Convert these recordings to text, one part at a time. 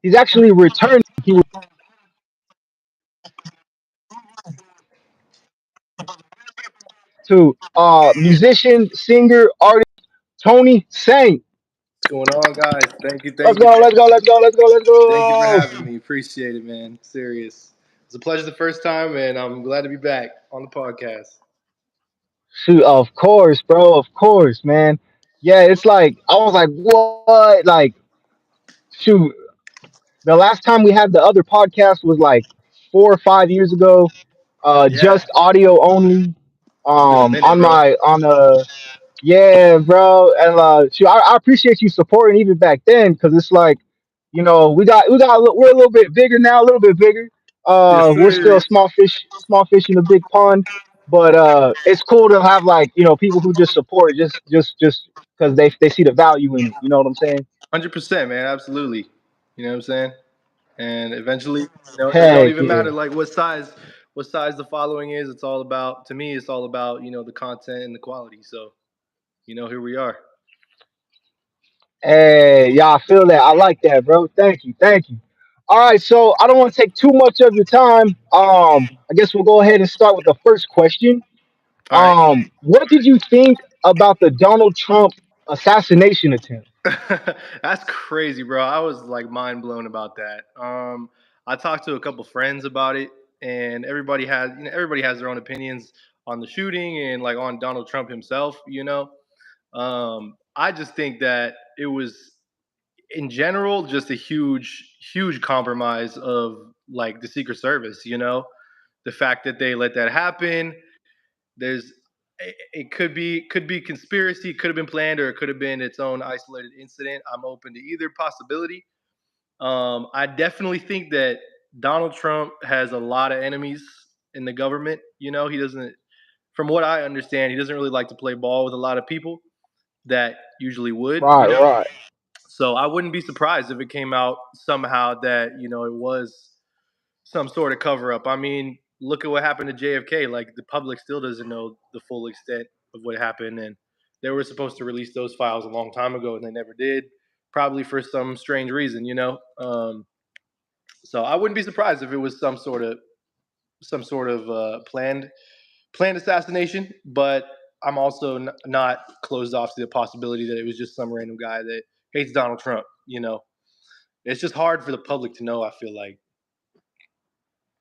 He's actually returning. He was to musician, singer, artist Tony Saint. What's going on, guys? Thank you, Let's thank you, go, thank let's go, you. let's go, let's go, let's Thank you for go. having me. Appreciate it, man. Serious. It's a pleasure the first time, and I'm glad to be back on the podcast. Shoot, of course, bro, of course, man. Yeah, it's like I was like, what? Like, shoot, the last time we had the other podcast was like 4 or 5 years ago. Yeah, Just audio only. it's been a minute, On bro. my on the Yeah, bro, and shoot, I appreciate you supporting even back then because it's like, we're a little bit bigger now, a little bit bigger. Yes, We're sir. still small fish in a big pond, but it's cool to have like people who just support just because they see the value in it. You know what I'm saying? 100%, man. Absolutely. You know what I'm saying? And eventually, it don't Heck even yeah. matter like what size the following is. It's all about to me. It's all about the content and the quality. So here we are. Hey, yeah, I feel that. I like that, bro. Thank you, thank you. All right, so I don't want to take too much of your time. I guess we'll go ahead and start with the first question. All right. What did you think about the Donald Trump assassination attempt? That's crazy, bro. I was like mind blown about that. I talked to a couple friends about it, and everybody has their own opinions on the shooting and like on Donald Trump himself. I just think that it was in general just a huge, huge compromise of like the Secret Service. The fact that they let that happen. There's it could be conspiracy, it could have been planned, or it could have been its own isolated incident. I'm open to either possibility. I definitely think that Donald Trump has a lot of enemies in the government. He doesn't, from what I understand, he doesn't really like to play ball with a lot of people that usually would. Right, right. So I wouldn't be surprised if it came out somehow that it was some sort of cover up. I mean, look at what happened to JFK. Like the public still doesn't know the full extent of what happened, and they were supposed to release those files a long time ago, and they never did, probably for some strange reason. So I wouldn't be surprised if it was some sort of planned assassination, but I'm also not closed off to the possibility that it was just some random guy that hates Donald Trump. It's just hard for the public to know. I feel like,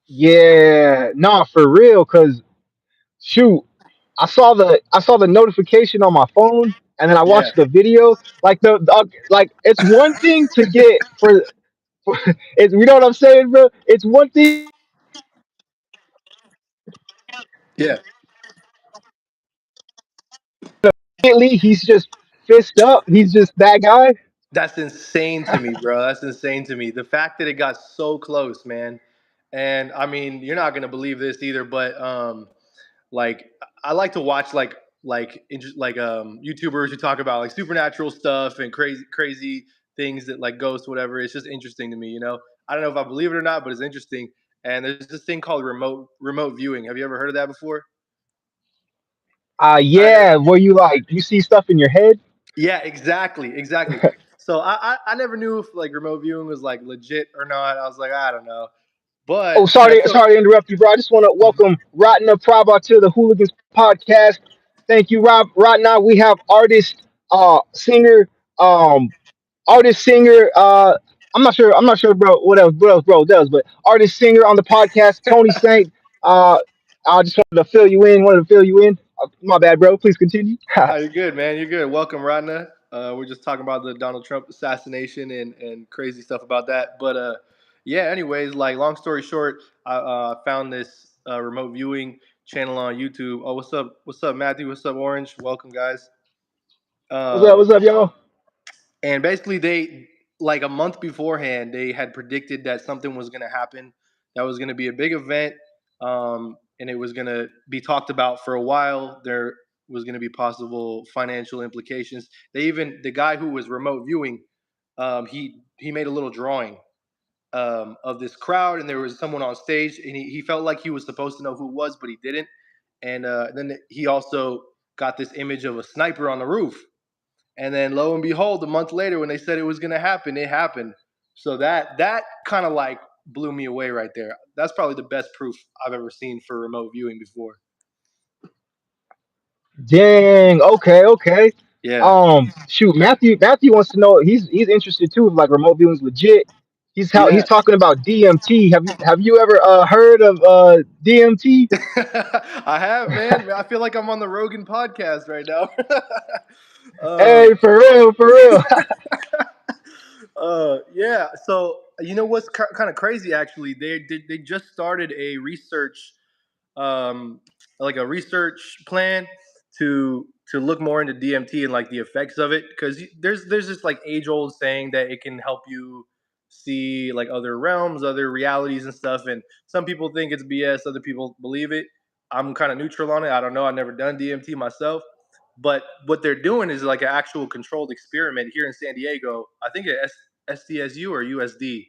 Yeah, nah, for real. Cause shoot, I saw the notification on my phone, and then I yeah, watched the video. Like like it's one thing to get for it's you know what I'm saying, bro. It's one thing to get like yeah. immediately he's just fist up. He's just that guy. That's insane to me, bro. That's insane to me. The fact that it got so close, man. And I mean, you're not gonna believe this either, but like I like to watch like YouTubers who talk about like supernatural stuff and crazy things that like ghosts, whatever. It's just interesting to me. I don't know if I believe it or not, but it's interesting. And there's this thing called remote viewing. Have you ever heard of that before? I don't know. Yeah, where you like you see stuff in your head. Yeah, exactly, exactly. So I never knew if like remote viewing was like legit or not. I was like, I don't know. But Oh, that's so sorry to interrupt you, bro. I just want to welcome Ratna Prabha to the Hooligans podcast. Thank you, Rob. Right now we have singer, um, artist, singer. I'm not sure, bro. What else, bro does? But artist, singer on the podcast, Tony Saint. Uh, I just wanted to fill you in. Wanted to fill you in. My bad, bro. Please continue. you're good, man. You're good. Welcome, Radna. We're just talking about the Donald Trump assassination and crazy stuff about that. But yeah, anyways, like long story short, I found this remote viewing channel on YouTube. Oh, what's up? What's up, Matthew? What's up, Orange? Welcome, guys. What's up? Um, What's up, y'all? and basically, they like a month beforehand, they had predicted that something was going to happen. That was going to be a big event, and it was going to be talked about for a while. There was going to be possible financial implications. The guy who was remote viewing, he made a little drawing of this crowd, and there was someone on stage, and he felt like he was supposed to know who it was, but he didn't. And then he also got this image of a sniper on the roof, and then lo and behold, a month later, when they said it was going to happen, it happened. So that kind of like blew me away right there. That's probably the best proof I've ever seen for remote viewing before. Dang. Okay. Okay. Yeah. Shoot. Matthew wants to know. He's interested too. If like remote viewing's legit. He's Yeah. talking about DMT. Have you ever heard of DMT? I have, man. I feel like I'm on the Rogan podcast right now. uh, Hey, for real, for real. yeah. So you know what's kind of crazy? Actually, they just started a research, um, like a research plan to look more into DMT and like the effects of it, because there's this like age old saying that it can help you see like other realms, other realities and stuff. And some people think it's BS, other people believe it. I'm kind of neutral on it. I don't know. I've never done DMT myself. But what they're doing is like an actual controlled experiment here in San Diego. I think at SDSU or USD,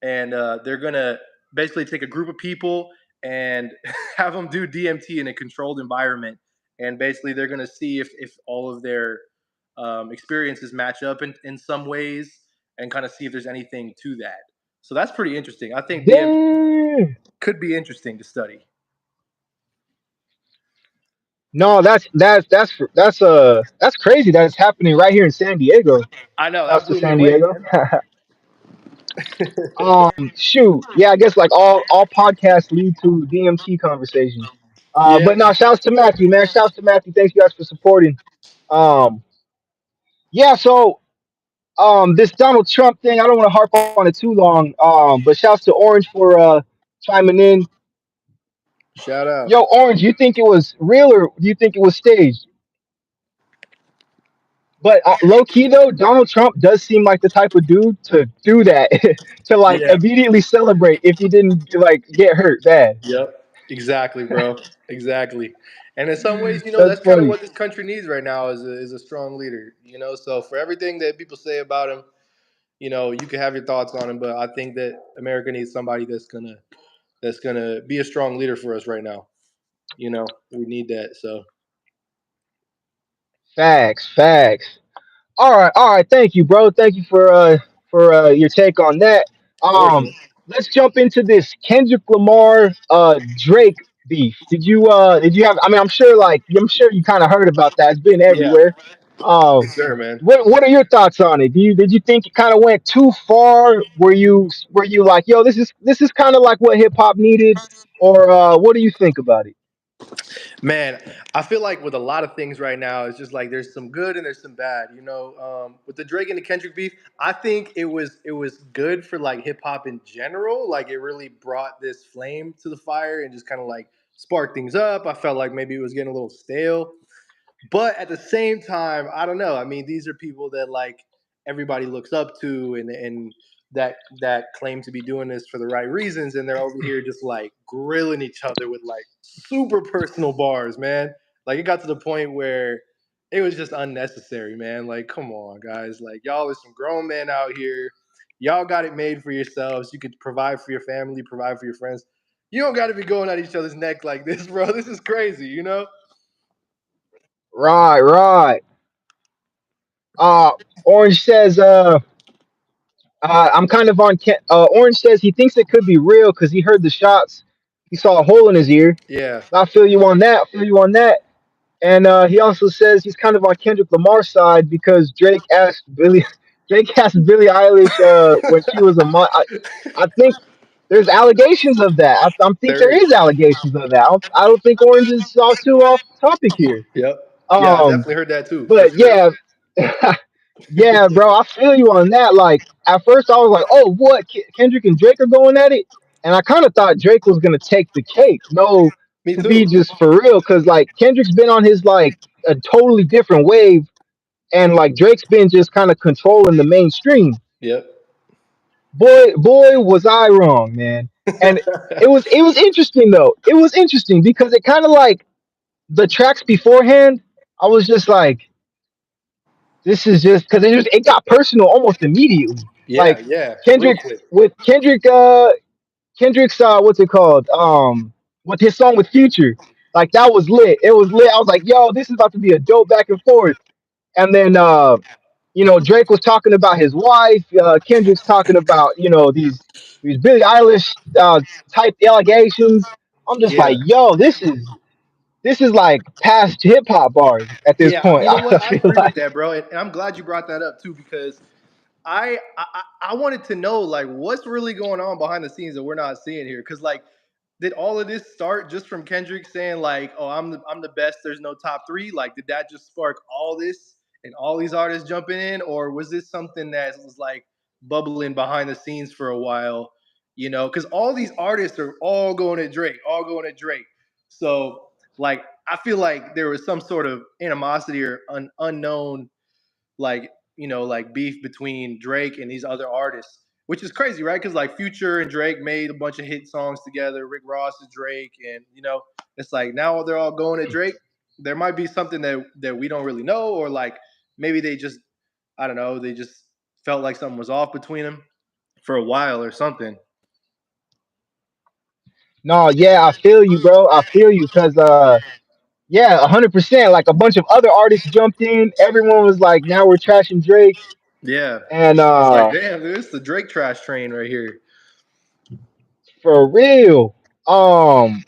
and they're gonna basically take a group of people and have them do DMT in a controlled environment, and basically they're gonna see if all of their experiences match up in some ways, and kind of see if there's anything to that. So that's pretty interesting. I think DMT Dang. could be interesting to study. No, that's crazy that it's happening right here in San Diego. I know Shouts that to blew me San away, Diego. man. Shoot, yeah, I guess like all podcasts lead to DMT conversations. Yeah. But no, shouts to Matthew, man. Shouts to Matthew. Thanks you guys for supporting. Um, yeah, so this Donald Trump thing, I don't want to harp on it too long. But shouts to Orange for chiming in. Shout out. Yo, Orange, you think it was real or do you think it was staged? But low key though, Donald Trump does seem like the type of dude to do that, to like Yeah. immediately celebrate if he didn't like get hurt bad. Yep. Exactly, bro. Exactly. And in some ways, That's that's kind of funny. what this country needs right now is a strong leader. So for everything that people say about him, you can have your thoughts on him, but I think that America needs somebody that's gonna be a strong leader for us right now. We need that. So Facts, facts. All right. Thank you, bro. Thank you for your take on that. of course, man. Let's jump into this Kendrick Lamar Drake beef. Did you have? I mean, I'm sure you kind of heard about that. It's been Yeah, everywhere. for Um, sure, man. what are your thoughts on it? Did you think it kind of went too far? Were you like, yo, this is kind of like what hip hop needed, or what do you think about it? Man, I feel like with a lot of things right now, it's just like there's some good and there's some bad. With the Drake and the Kendrick beef, I think it was good for like hip hop in general. Like it really brought this flame to the fire and just kind of like sparked things up. I felt like maybe it was getting a little stale. But at the same time, I don't know. I mean, these are people that like everybody looks up to, and that claim to be doing this for the right reasons, and they're over here just like grilling each other with like super personal bars, man. Like it got to the point where it was just unnecessary, man. Like, come on, guys. Like y'all are some grown men out here. Y'all got it made for yourselves. You could provide for your family, provide for your friends. You don't got to be going at each other's neck like this, bro. This is crazy. Right, right. Uh, Orange says, I'm kind of on. Orange says he thinks it could be real because he heard the shots. He saw a hole in his ear. Yeah. I feel you on that. I feel you on that. And he also says he's kind of on Kendrick Lamar's side because Drake asked Billie Eilish when she was I think there's allegations of that. I think There there is is. allegations of that. I don't think Orange is all too off topic here. Yep. Yeah, I Um, definitely heard that too, for but sure. yeah, yeah, bro, I feel you on that. Like at first, I was like, "Oh, what? Kendrick and Drake are going at it," and I kind of thought Drake was gonna take the cake. No, Me to be too. just for real, because like Kendrick's been on his like a totally different wave, and like Drake's been just kind of controlling the mainstream. Yep. Boy, was I wrong, man. And it was interesting though. It was interesting because it kind of like the tracks beforehand. I was just like, this is just because it got personal almost immediately. Yeah, Like yeah. Real Kendrick quick. with Kendrick's what's it called? With his song with Future, like that was lit. It was lit. I was like, yo, this is about to be a dope back and forth. And then Drake was talking about his wife. Kendrick's talking about these Billie Eilish type allegations. I'm just like, Yeah. yo, this is like past hip hop bars at this Yeah, point. you know I what? I feel agree with like. that, bro, and I'm glad you brought that up too because I wanted to know like what's really going on behind the scenes that we're not seeing here. Because like, did all of this start just from Kendrick saying like, "Oh, I'm the best. There's no top three." Like, did that just spark all this and all these artists jumping in, or was this something that was like bubbling behind the scenes for a while? Because all these artists are all going at Drake, all going at Drake. So like, I feel like there was some sort of animosity or unknown like like beef between Drake and these other artists, which is crazy, right? Because like Future and Drake made a bunch of hit songs together. Rick Ross is Drake, and it's like now they're all going at Drake. There might be something that we don't really know, or like maybe they just I don't know, they just felt like something was off between them for a while or something. No, yeah, I feel you, bro. I feel you, cause yeah, 100%. Like a bunch of other artists jumped in. Everyone was like, now we're trashing Drake, Yeah, and it's like damn, dude, it's the Drake trash train right here. for real. Um,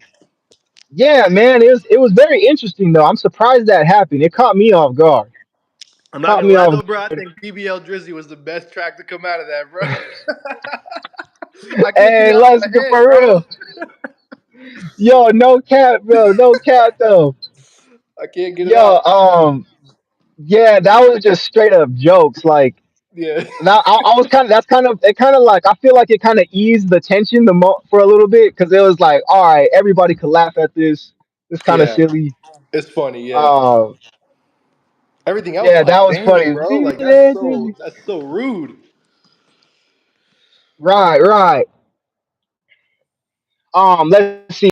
yeah, man, it was very interesting though. I'm surprised that happened. It caught me off guard. I'm not Caught gonna me lie off. though, bro. I think BBL Drizzy was the best track to come out of that, bro. I can't get Hey, it out of let's my go head, for bro. real. Yo, no cap, bro. No cap though. I can't get it Yo, out. yeah, that was just straight up jokes. Like Yeah, now, I was kind of that's kind of it. Kind of like I feel like it kind of eased the tension for a little bit because it was like, all right, everybody could laugh at this. It's kind of yeah, silly. it's funny. Yeah, Uh, everything else, I'm yeah, like, that was dang, funny. bro, like that's so rude. Right, right. Let's see.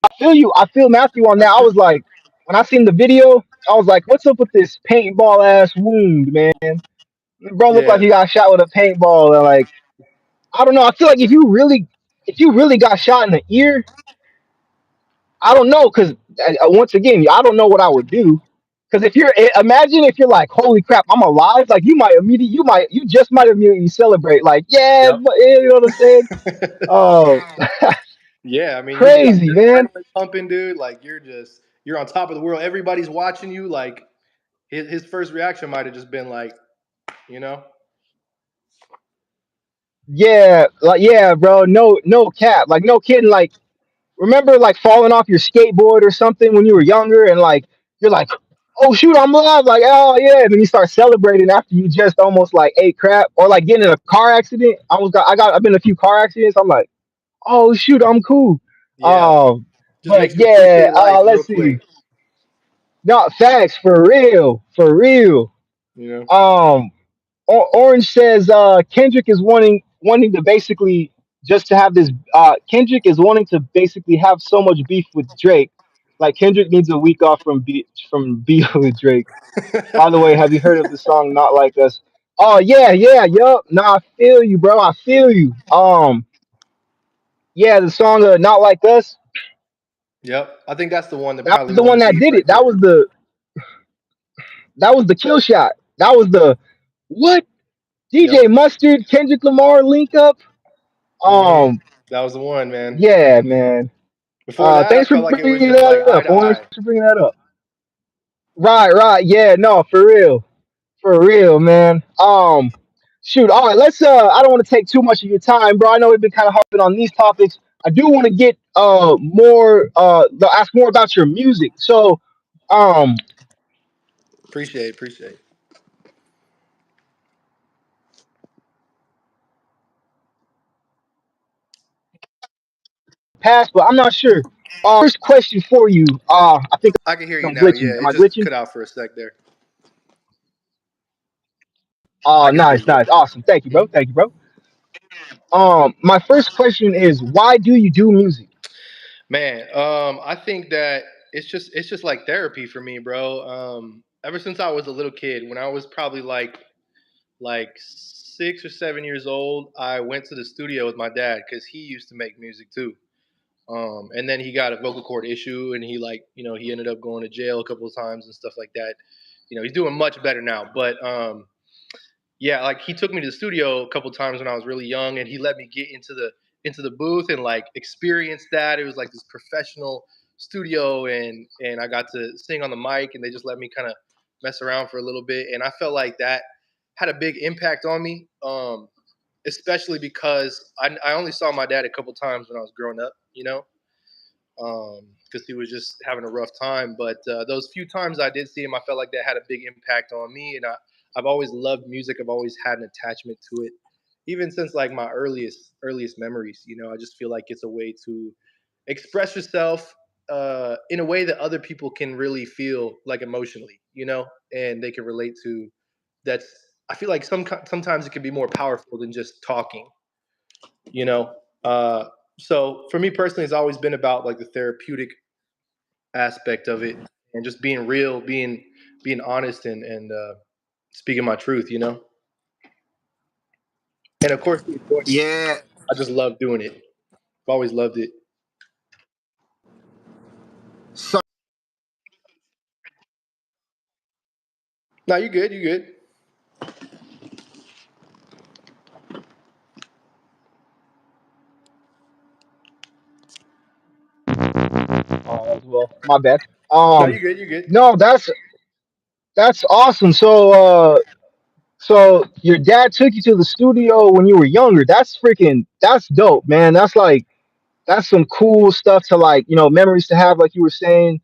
I feel you. I feel Matthew on that. I was like, when I seen the video, I was like, what's up with this paintball ass wound, man? Bro looked like Yeah, he got shot with a paintball. And like, I don't know. I feel like if you really got shot in the ear, I don't know, because once again, I don't know what I would do. Because imagine if you're like, holy crap, I'm alive. Like you just might immediately celebrate. Like, yeah, yep. but you know what I'm saying? Uh, Yeah, I mean, you got crazy, your man. adrenaline pumping, dude. Like you're on top of the world. Everybody's watching you. Like his first reaction might have just been like, you know, Yeah, like yeah, bro. No, no cap. Like no kidding. Like remember like falling off your skateboard or something when you were younger, and like you're like, oh shoot, I'm alive. Like oh yeah, and then you start celebrating after you just almost like ate crap, or like getting in a car accident. I've been in a few car accidents. I'm like, oh shoot, I'm cool. yeah, Um, just but makes you yeah, appreciate life real let's see. quick. Not facts for real, for real. You know. Um, Orange says Kendrick is wanting to basically just to have this. Kendrick is wanting to basically have so much beef with Drake. Like Kendrick needs a week off from beef with Drake. By the way, have you heard of the song "Not Like Us"? Oh yeah, yeah, yup. Nah, I feel you, bro. I feel you. Yeah, the song "Not Like Us." Yep, I think that's the one that That probably was the won one the that beef did right it. That there. was the kill shot. That was the what? Yep. DJ Mustard, Kendrick Lamar link up. Hmm. Um, That was the one, man. yeah, man. Before that, I Thanks for felt like it was bringing just that like up, eye to Orange. eye. Thanks for bringing that up. Right, right. Yeah, no, for real, man. Shoot. All right, let's. I don't want to take too much of your time, bro. I know we've been kind of harping on these topics. I do want to get more. Ask more about your music. So, um, Appreciate. past, but I'm not sure. First question for you. I think I can hear you I'm now. glitching. Yeah, Am it I just glitching? cut out for a sec there. Oh, I can hear nice, you. nice, awesome. Thank you, bro. Thank you, bro. My first question is, why do you do music? Man, I think that it's just like therapy for me, bro. Ever since I was a little kid, when I was probably like 6 or 7 years old, I went to the studio with my dad because he used to make music too. And then he got a vocal cord issue, and he like he ended up going to jail a couple of times and stuff like that. He's doing much better now, but yeah, like he took me to the studio a couple of times when I was really young, and he let me get into the booth and like experience that. It was like this professional studio, and I got to sing on the mic, and they just let me kind of mess around for a little bit, and I felt like that had a big impact on me. Especially because I only saw my dad a couple times when I was growing up, because he was just having a rough time. But those few times I did see him, I felt like that had a big impact on me, and I've always loved music. I've always had an attachment to it, even since like my earliest memories. I just feel like it's a way to express yourself in a way that other people can really feel like emotionally, and they can relate to. That's I feel like sometimes it can be more powerful than just talking, you know. Uh, so for me personally, it's always been about like the therapeutic aspect of it and just being real, being honest, and speaking my truth. And of course, the enjoyment. Yeah. I just love doing it. I've always loved it. So, No, you good. You good. as well. My bad. No, you Um, good. You good. no, that's awesome. So your dad took you to the studio when you were younger. That's dope, man. That's some cool stuff to like, memories to have, like you were saying.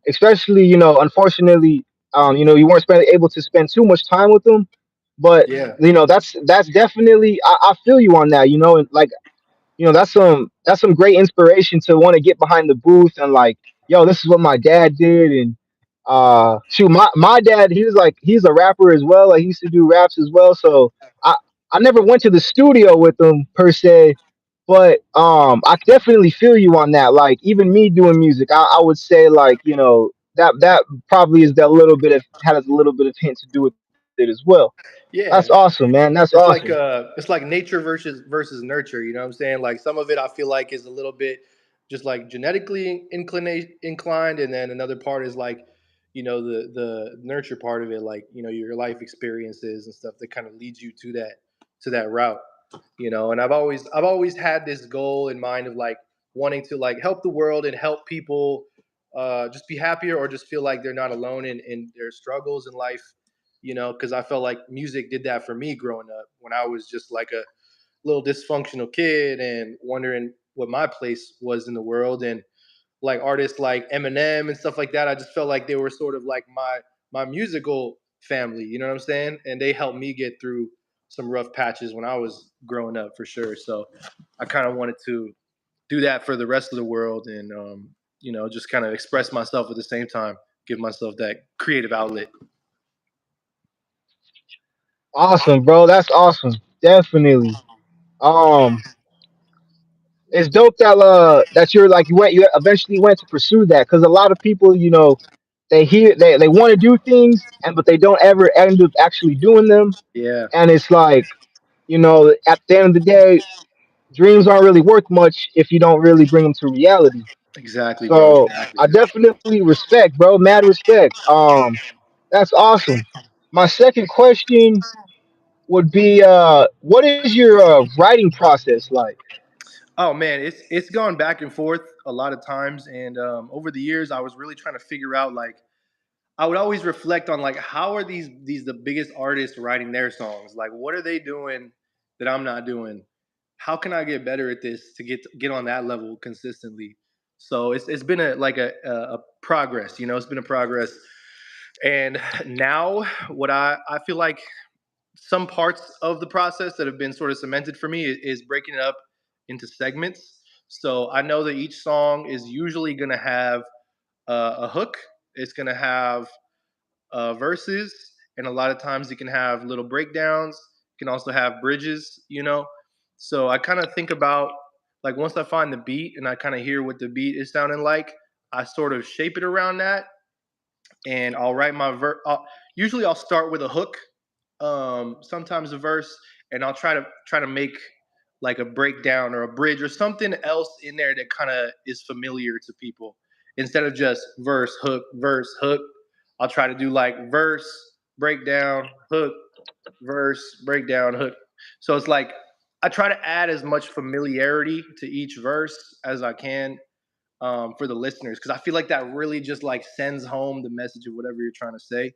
Especially, unfortunately, you weren't able to spend too much time with them. But Yeah. that's definitely I feel you on that, and like that's some great inspiration to want to get behind the booth and like, yo, this is what my dad did. And shoot, my dad, he's a rapper as well, like he used to do raps as well. So i I never went to the studio with him per se, but I definitely feel you on that. Like even me doing music, I would say like, that probably is that little bit of has a little bit of hint to do with it as well. That's Yeah. awesome, man. That's awesome. It's like nature versus nurture. You know what I'm saying? Like some of it, I feel like is a little bit just like genetically inclined, and then another part is like the nurture part of it, like your life experiences and stuff that kind of leads you to that route. And I've always had this goal in mind of like wanting to like help the world and help people just be happier or just feel like they're not alone in their struggles in life. Because I felt like music did that for me growing up when I was just like a little dysfunctional kid and wondering what my place was in the world. And like artists like Eminem and stuff like that, I just felt like they were sort of like my musical family. You know what I'm saying? And they helped me get through some rough patches when I was growing up for sure. So I kind of wanted to do that for the rest of the world, and just kind of express myself at the same time, give myself that creative outlet. Awesome, bro. That's awesome. Definitely. Um, it's dope that you're like you eventually went to pursue that, because a lot of people, they want to do things and but they don't ever end up actually doing them. Yeah, And it's like, at the end of the day, dreams aren't really worth much if you don't really bring them to reality. exactly, bro. So Exactly. I definitely respect, bro. Mad respect. That's awesome. My second question would be, what is your writing process like? Oh man, it's gone back and forth a lot of times, and over the years, I was really trying to figure out like I would always reflect on like how are these the biggest artists writing their songs? Like what are they doing that I'm not doing? How can I get better at this to get on that level consistently? So it's been a progress, it's been a progress. And now what I feel like some parts of the process that have been sort of cemented for me is breaking it up into segments. So I know that each song is usually going to have a hook. It's going to have verses, and a lot of times you can have little breakdowns. You can also have bridges. So I kind of think about like once I find the beat and I kind of hear what the beat is sounding like, I sort of shape it around that, and I'll write my verse. Usually I'll start with a hook, sometimes a verse, and I'll try to make like a breakdown or a bridge or something else in there that kind of is familiar to people instead of just verse, hook. I'll try to do like verse, breakdown, hook, verse, breakdown, hook. So it's like I try to add as much familiarity to each verse as I can for the listeners because I feel like that really just like sends home the message of whatever you're trying to say.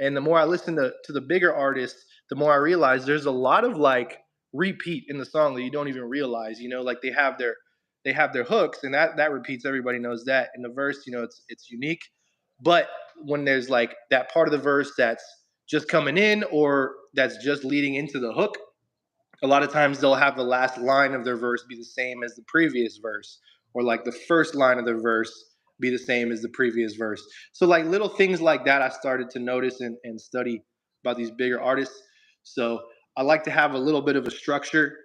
And the more I listen to the bigger artists, the more I realize there's a lot of like repeat in the song that you don't even realize. You know, like they have their hooks, and that repeats. Everybody knows that. In the verse, you know, it's unique. But when there's like that part of the verse that's just coming in or that's just leading into the hook, a lot of times they'll have the last line of their verse be the same as the previous verse, or like the first line of their verse be the same as the previous verse. So like little things like that I started to notice and study about these bigger artists. So I like to have a little bit of a structure,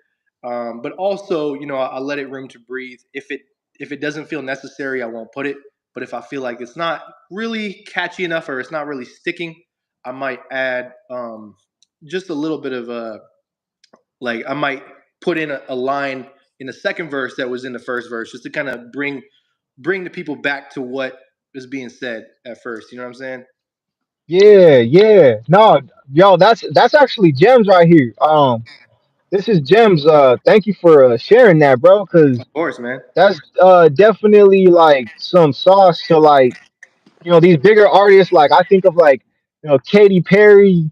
but also you know I let it room to breathe. If it doesn't feel necessary, I won't put it. But if I feel like it's not really catchy enough or it's not really sticking, I might add just a little bit of a like I might put in a line in the second verse that was in the first verse just to kind of bring the people back to what was being said at first. You know what I'm saying? Yeah, yeah. No, yo, that's actually gems right here. This is gems. Thank you for sharing that, bro. Cause Of course, man. that's definitely like some sauce to like these bigger artists. Like I think of like Katy Perry,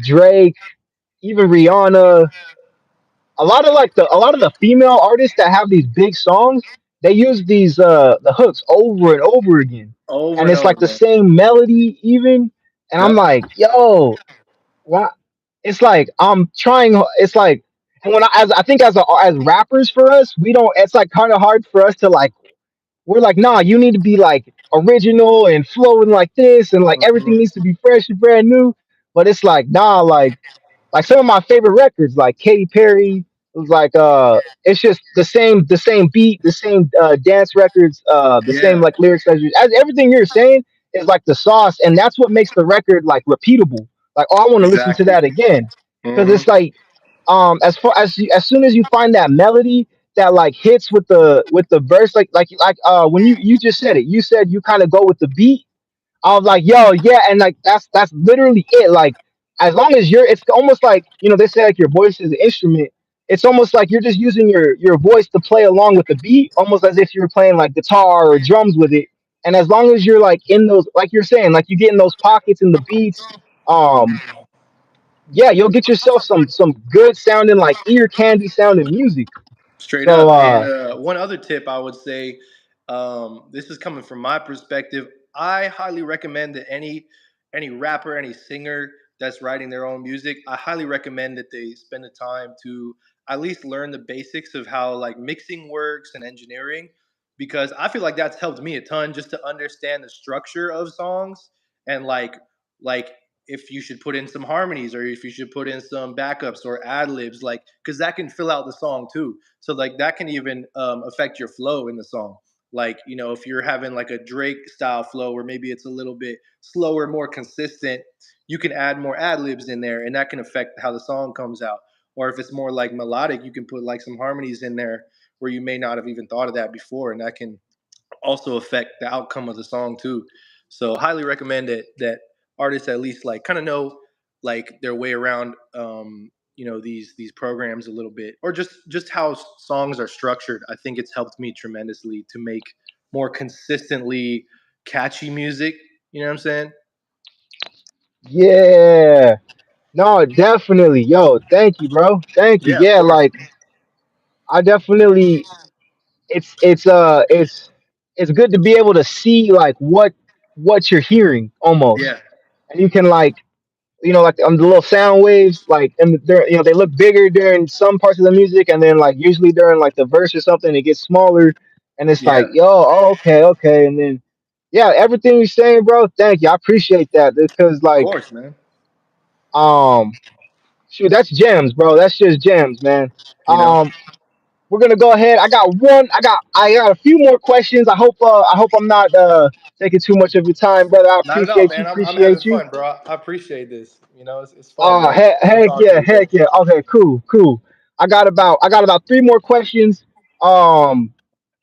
Drake, even Rihanna. A lot of the female artists that have these big songs, they use these the hooks over and over again, Over and and it's like over, the man. same melody even. And I'm Yep. like, yo, why? It's like I'm trying. It's like, and when as I think as rappers for us, we don't. It's like kind of hard for us to like. We're like, nah, you need to be like original and flowing like this, and like everything Mhm. needs to be fresh and brand new. But it's like, nah, like some of my favorite records, like Katy Perry, it was like it's just the same beat, the same dance records, the same Yeah. like lyrics as everything you're saying is like the sauce, and that's what makes the record like repeatable. Like, oh, I want to listen to Exactly. that again because Hmm. it's like as far as as soon as you find that melody that like hits with the verse, like when you just said it, you said you kind of go with the beat. I was like, yo, yeah, and like that's literally it. Like, as long as it's almost like they say like your voice is an instrument. It's almost like you're just using your voice to play along with the beat, almost as if you were playing like guitar or drums with it. And as long as you're like in those, like you're saying, like you get in those pockets in the beats, um, yeah, you'll get yourself some good sounding like ear candy sounding music. Straight So up. And one other tip I would say, this is coming from my perspective. I highly recommend that any rapper, any singer that's writing their own music, I highly recommend that they spend the time to at least learn the basics of how like mixing works and engineering, because I feel like that's helped me a ton just to understand the structure of songs and like if you should put in some harmonies or if you should put in some backups or ad libs, like because that can fill out the song too. So like that can even affect your flow in the song. Like you know if you're having like a Drake style flow where maybe it's a little bit slower, more consistent, you can add more ad libs in there, and that can affect how the song comes out. Or if it's more like melodic, you can put like some harmonies in there where you may not have even thought of that before, and that can also affect the outcome of the song too. So highly recommend that artists at least like kind of know like their way around you know these programs a little bit, or just how songs are structured. I think it's helped me tremendously to make more consistently catchy music. You know what I'm saying? yeah, no, definitely, yo, thank you, bro, thank you. Yeah, of Yeah, course. like I definitely, it's good to be able to see like what you're hearing almost, Yeah, and you can like like on the little sound waves, like and they're they look bigger during some parts of the music, and then like usually during like the verse or something it gets smaller, and it's like, yeah, yo, oh, okay, okay, and then yeah, everything you're saying, bro, thank you, I appreciate that because of like course, man. um shoot, that's gems, bro, that's just gems, man. You know, um we're gonna go ahead. I got a few more questions. I hope I'm not taking too much of your time, brother. I not at all, appreciate you. man. I'm having Appreciate you. fun, bro. I appreciate this. You know, it's fun, man. Fun Heck yeah, talking to you, bro. heck yeah. Okay, cool, cool. I got about three more questions. Um,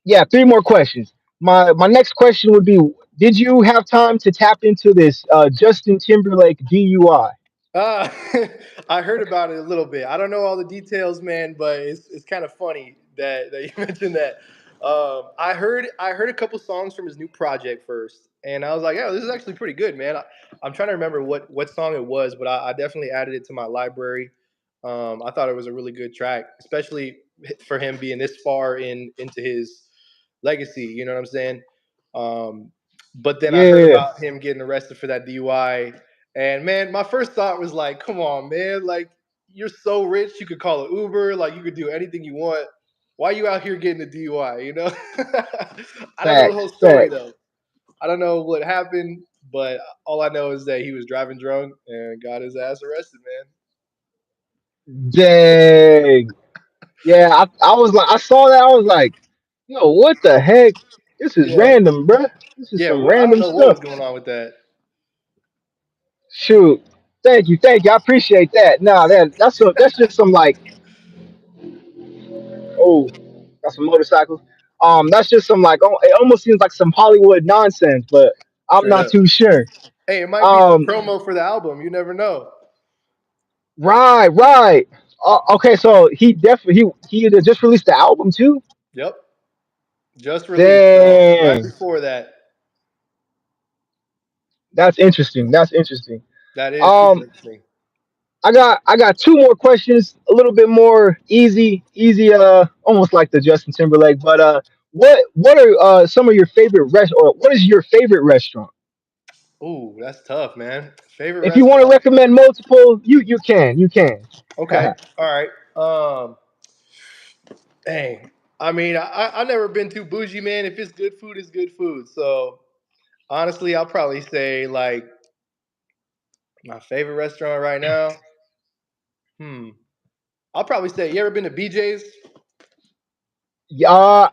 yeah, three more questions. My next question would be: did you have time to tap into this Justin Timberlake DUI? Uh, I heard about it a little bit. I don't know all the details, man, but it's kind of funny that you mentioned that. I heard a couple songs from his new project first, and I was like, yeah, this is actually pretty good, man. I'm trying to remember what song it was, but I definitely added it to my library. I thought it was a really good track, especially for him being this far into his legacy. You know what I'm saying? Um, but then I heard Yeah, about him getting arrested for that DUI, and man, my first thought was like, come on, man, like you're so rich, you could call an Uber, like you could do anything you want. Why are you out here getting a DUI? You know, I don't know the whole facts, story facts. though. I don't know what happened, but all I know is that he was driving drunk and got his ass arrested, man. Dang. Yeah, I was like, I saw that. I was like, yo, what the heck? This is Yeah, random, bruh. This is yeah. some I don't random know what stuff. was going on with that. Shoot. Thank you. I appreciate that. Nah, that's just some like, oh, got some motorcycles. That's just some like, oh, it almost seems like some Hollywood nonsense, but I'm Straight not up. too sure. Hey, it might be some Um, promo for the album. You never know. right, right. Okay, so he had just released the album too. Yep, just released, bro. Right Dang, before that. that's interesting. That's interesting. That is super Um, interesting. I got two more questions, a little bit more easy, almost like the Justin Timberlake. But what are some of your favorite or what is your favorite restaurant? Ooh, that's tough, man. Favorite If you want to restaurant. recommend multiple, you can. Okay, all right. Dang. I mean, I've never been too bougie, man. If it's good food, it's good food. So honestly, I'll probably say like my favorite restaurant right now. Hmm. I'll probably say you ever been to BJ's? uh,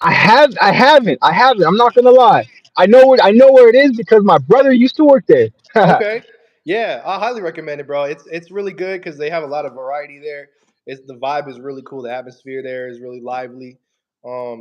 I haven't. I'm not gonna lie. I know where it is because my brother used to work there. Okay. Yeah, I highly recommend it, bro. It's really good because they have a lot of variety there. It's the vibe is really cool. The atmosphere there is really lively.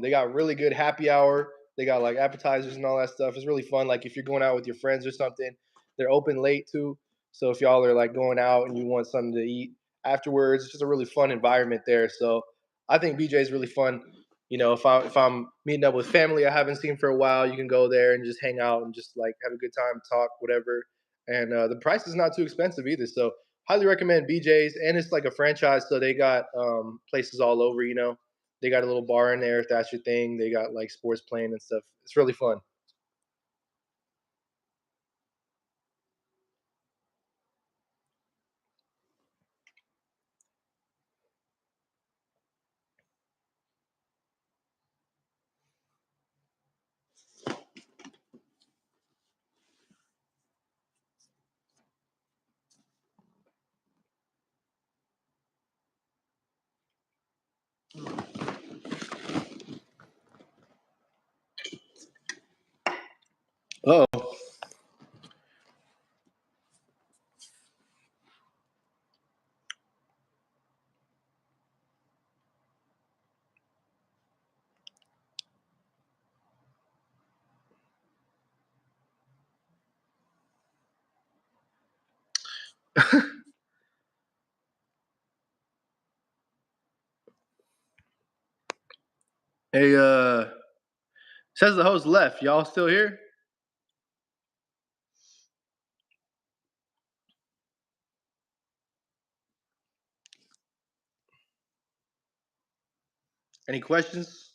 They got really good happy hour. They got like appetizers and all that stuff. It's really fun. Like if you're going out with your friends or something, they're open late too. So if y'all are like going out and you want something to eat afterwards, it's just a really fun environment there. So I think BJ is really fun. You know, if I'm meeting up with family I haven't seen for a while, you can go there and just hang out and just like have a good time, talk, whatever, and the price is not too expensive either. So highly recommend BJ's, and it's like a franchise, so they got places all over. You know, they got a little bar in there if that's your thing. They got like sports playing and stuff. It's really fun. Oh, hey, says the host left. Y'all still here? Any questions?